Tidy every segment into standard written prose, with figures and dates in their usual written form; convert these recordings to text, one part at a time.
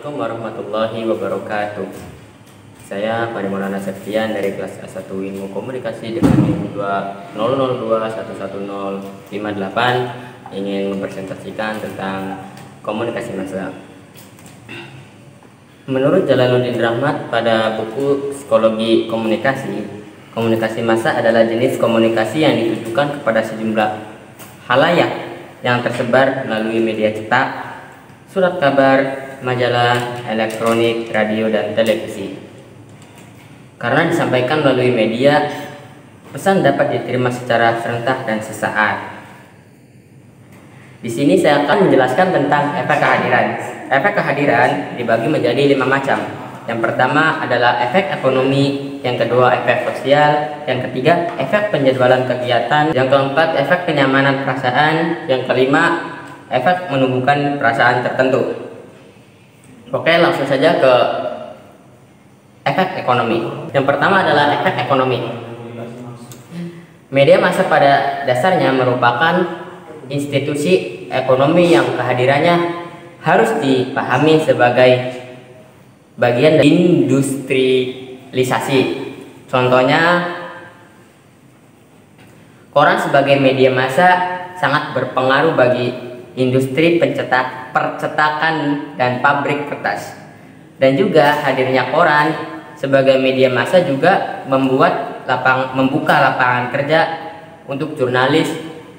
Assalamualaikum warahmatullahi wabarakatuh. Saya Fani Maulana Septian dari kelas A1 Ilmu Komunikasi dengan NIM 200011058 ingin mempresentasikan tentang komunikasi massa. Menurut Jalaluddin Rahmat pada buku Psikologi Komunikasi, komunikasi massa adalah jenis komunikasi yang ditujukan kepada sejumlah halayak yang tersebar melalui media cetak, surat kabar, majalah, elektronik, radio, dan televisi. Karena disampaikan melalui media, pesan dapat diterima secara serentak dan sesaat. Di sini saya akan menjelaskan tentang efek kehadiran. Efek kehadiran dibagi menjadi 5 macam. Yang pertama adalah efek ekonomi, yang kedua efek sosial, yang ketiga efek penjadwalan kegiatan, yang keempat efek kenyamanan perasaan, yang kelima efek menumbuhkan perasaan tertentu. Oke, langsung saja ke efek ekonomi. Yang pertama adalah efek ekonomi. Media massa pada dasarnya merupakan institusi ekonomi yang kehadirannya harus dipahami sebagai bagian dari industrialisasi. Contohnya, koran sebagai media massa sangat berpengaruh bagi industri percetakan dan pabrik kertas. Dan juga hadirnya koran sebagai media massa juga membuka lapangan kerja untuk jurnalis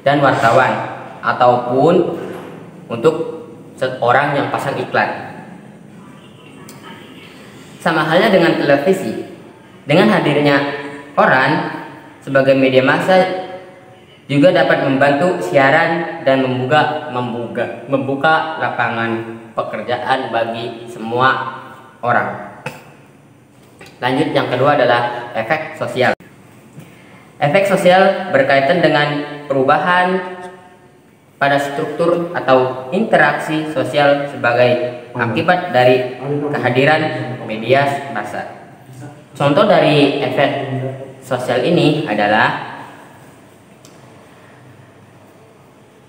dan wartawan ataupun untuk seorang yang pasang iklan. Sama halnya dengan televisi. Dengan hadirnya koran sebagai media massa juga dapat membantu siaran dan membuka lapangan pekerjaan bagi semua orang. Lanjut, yang kedua adalah efek sosial. Efek sosial berkaitan dengan perubahan pada struktur atau interaksi sosial sebagai akibat dari kehadiran media massa. Contoh dari efek sosial ini adalah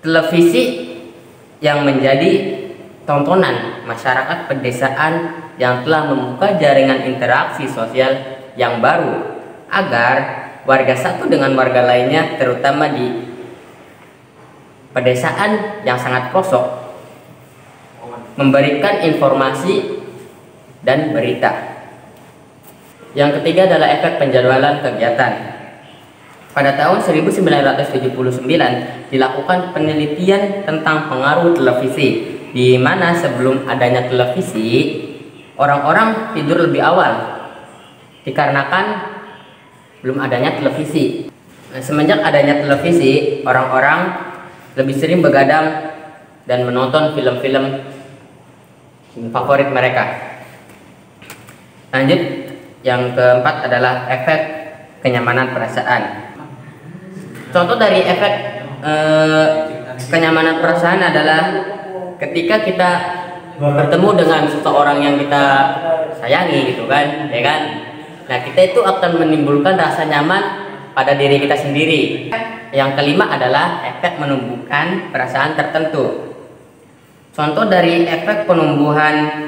televisi yang menjadi tontonan masyarakat pedesaan yang telah membuka jaringan interaksi sosial yang baru agar warga satu dengan warga lainnya, terutama di pedesaan yang sangat pelosok, memberikan informasi dan berita. Yang ketiga adalah efek penjadwalan kegiatan. Pada tahun 1979 dilakukan penelitian tentang pengaruh televisi, di mana sebelum adanya televisi orang-orang tidur lebih awal dikarenakan belum adanya televisi. Semenjak adanya televisi, orang-orang lebih sering begadang dan menonton film-film favorit mereka. Lanjut, yang keempat adalah efek kenyamanan perasaan. Contoh dari efek kenyamanan perasaan adalah ketika kita bertemu dengan seseorang yang kita sayangi, gitu kan, ya kan? Nah, kita itu akan menimbulkan rasa nyaman pada diri kita sendiri. Yang kelima adalah efek menumbuhkan perasaan tertentu. Contoh dari efek penumbuhan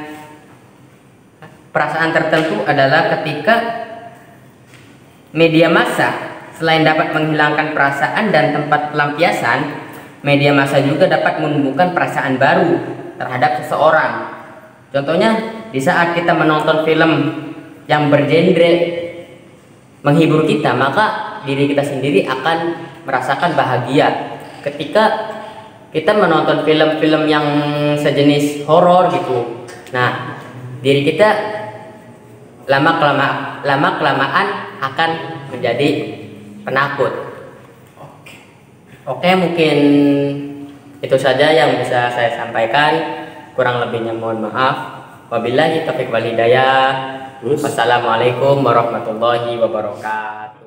perasaan tertentu adalah ketika media massa selain dapat menghilangkan perasaan dan tempat pelampiasan, media massa juga dapat menumbuhkan perasaan baru terhadap seseorang. Contohnya, di saat kita menonton film yang bergenre menghibur kita, maka diri kita sendiri akan merasakan bahagia. Ketika kita menonton film-film yang sejenis horor gitu, nah, diri kita lama-kelamaan akan menjadi penakut. Oke, mungkin itu saja yang bisa saya sampaikan. Kurang lebihnya mohon maaf. Wabillahi taufiq wal hidayah. Wassalamualaikum warahmatullahi wabarakatuh.